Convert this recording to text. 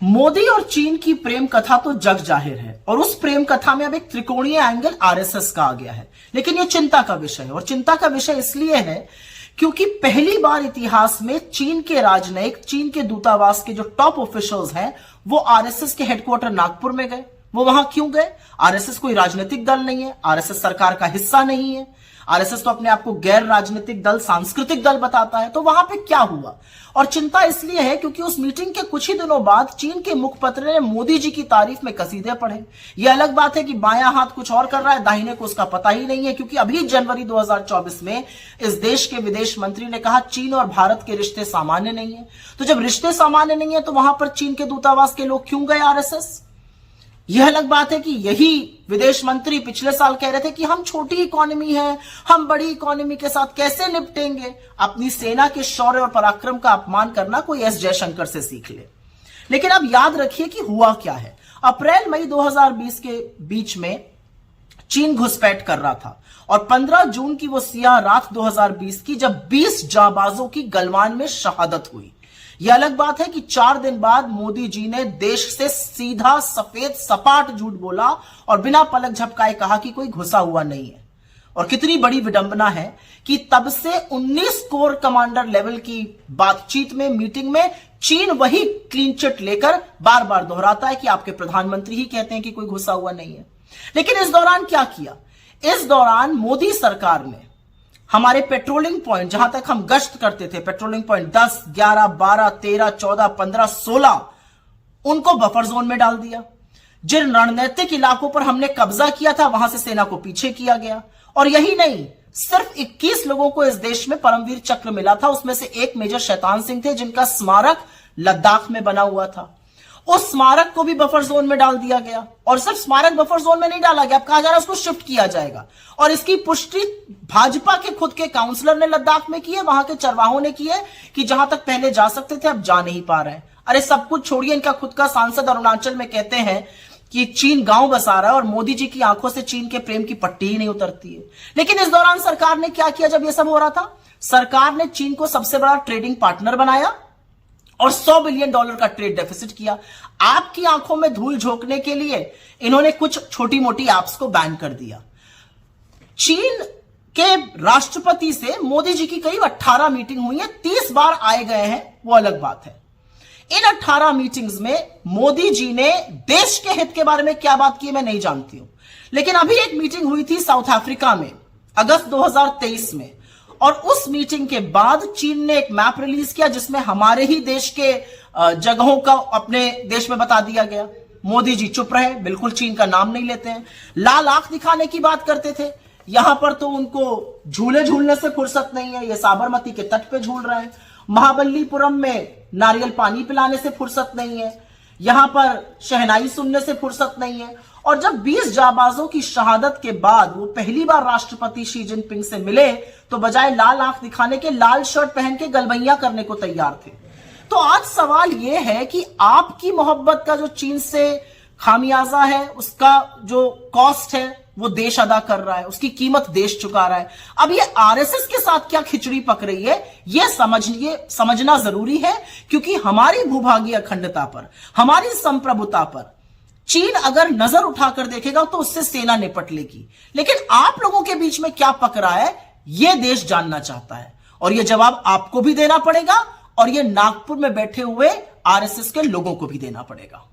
मोदी और चीन की प्रेम कथा तो जग जाहिर है और उस प्रेम कथा में अब एक त्रिकोणीय एंगल आरएसएस का आ गया है। लेकिन यह चिंता का विषय है और चिंता का विषय इसलिए है क्योंकि पहली बार इतिहास में चीन के राजनयिक, चीन के दूतावास के जो टॉप ऑफिशियल्स हैं वो आरएसएस के हेडक्वार्टर नागपुर में गए। वो वहां क्यों गए? आरएसएस कोई राजनीतिक दल नहीं है, आरएसएस सरकार का हिस्सा नहीं है, आरएसएस तो अपने आप को गैर राजनीतिक दल, सांस्कृतिक दल बताता है। तो वहां पे क्या हुआ? और चिंता इसलिए है क्योंकि उस मीटिंग के कुछ ही दिनों बाद चीन के मुखपत्र ने मोदी जी की तारीफ में कसीदे पढ़े। यह अलग बात है कि बायां हाथ कुछ और कर रहा है, दाहिने को उसका पता ही नहीं है, क्योंकि अभी जनवरी 2024 में इस देश के विदेश मंत्री ने कहा चीन और भारत के रिश्ते सामान्य नहीं है। तो जब रिश्ते सामान्य नहीं है तो वहां पर चीन के दूतावास के लोग क्यों गए आरएसएस? यह अलग बात है कि यही विदेश मंत्री पिछले साल कह रहे थे कि हम छोटी इकोनॉमी है, हम बड़ी इकोनॉमी के साथ कैसे निपटेंगे। अपनी सेना के शौर्य और पराक्रम का अपमान करना कोई एस जयशंकर से सीख ले। लेकिन अब याद रखिए कि हुआ क्या है। अप्रैल मई 2020 के बीच में चीन घुसपैठ कर रहा था और 15 जून की वो सियाह रात 2020 की जब 20 जांबाजों की गलवान में शहादत हुई। यह अलग बात है कि 4 दिन बाद मोदी जी ने देश से सीधा सफेद सपाट झूठ बोला और बिना पलक झपकाए कहा कि कोई घुसा हुआ नहीं है। और कितनी बड़ी विडंबना है कि तब से 19 कोर कमांडर लेवल की बातचीत में, मीटिंग में चीन वही क्लीन चिट लेकर बार बार दोहराता है कि आपके प्रधानमंत्री ही कहते हैं कि कोई घुसा हुआ नहीं है। लेकिन इस दौरान क्या किया? इस दौरान मोदी सरकार ने हमारे पेट्रोलिंग पॉइंट, जहां तक हम गश्त करते थे, पेट्रोलिंग पॉइंट 10, 11, 12, 13, 14, 15, 16, उनको बफर जोन में डाल दिया। जिन रणनीतिक इलाकों पर हमने कब्जा किया था वहां से सेना को पीछे किया गया। और यही नहीं, सिर्फ 21 लोगों को इस देश में परमवीर चक्र मिला था। उसमें से एक मेजर शैतान सिंह थे जिनका स्मारक लद्दाख में बना हुआ था। उस स्मारक को भी बफर जोन में डाल दिया गया। और सिर्फ स्मारक बफर जोन में नहीं डाला गया, अब कहा जा रहा है उसको शिफ्ट किया जाएगा। और इसकी पुष्टि भाजपा के खुद के काउंसलर ने लद्दाख में की है, वहां के चरवाहों ने की है कि जहां तक पहले जा सकते थे अब जा नहीं पा रहे हैं। अरे सब कुछ छोड़िए, इनका खुद का सांसद अरुणाचल में कहते हैं कि चीन गांव बसा रहा है और मोदी जी की आंखों से चीन के प्रेम की पट्टी ही नहीं उतरती है। लेकिन इस दौरान सरकार ने क्या किया? जब यह सब हो रहा था, सरकार ने चीन को सबसे बड़ा ट्रेडिंग पार्टनर बनाया और $100 बिलियन का ट्रेड डेफिसिट किया। आपकी आंखों में धूल झोंकने के लिए इन्होंने कुछ छोटी मोटी ऐप्स को बैन कर दिया। चीन के राष्ट्रपति से मोदी जी की करीब 18 मीटिंग हुई है, 30 बार आए गए हैं, वो अलग बात है। इन 18 मीटिंग्स में मोदी जी ने देश के हित के बारे में क्या बात की मैं नहीं जानती हूं। लेकिन अभी एक मीटिंग हुई थी साउथ अफ्रीका में अगस्त 2023 में, और उस मीटिंग के बाद चीन ने एक मैप रिलीज किया जिसमें हमारे ही देश के जगहों का अपने देश में बता दिया गया। मोदी जी चुप रहे, बिल्कुल चीन का नाम नहीं लेते हैं। लाल आंख दिखाने की बात करते थे, यहां पर तो उनको झूले झूलने से फुर्सत नहीं है, ये साबरमती के तट पे झूल रहे हैं। महाबलीपुरम में नारियल पानी पिलाने से फुर्सत नहीं है, यहां पर शहनाई सुनने से फुर्सत नहीं है। और जब 20 जाबाजों की शहादत के बाद वो पहली बार राष्ट्रपति शी जिनपिंग से मिले तो बजाय लाल आंख दिखाने के लाल शर्ट पहन के गलबैया करने को तैयार थे। तो आज सवाल यह है कि आपकी मोहब्बत का जो चीन से खामियाजा है, उसका जो कॉस्ट है वो देश अदा कर रहा है, उसकी कीमत देश चुका रहा है। अब ये आरएसएस के साथ क्या खिचड़ी पक रही है ये समझना जरूरी है, क्योंकि हमारी भूभागीय अखंडता पर, हमारी संप्रभुता पर चीन अगर नजर उठाकर देखेगा तो उससे सेना निपट लेगी। लेकिन आप लोगों के बीच में क्या पक रहा है यह देश जानना चाहता है, और यह जवाब आपको भी देना पड़ेगा और यह नागपुर में बैठे हुए आरएसएस के लोगों को भी देना पड़ेगा।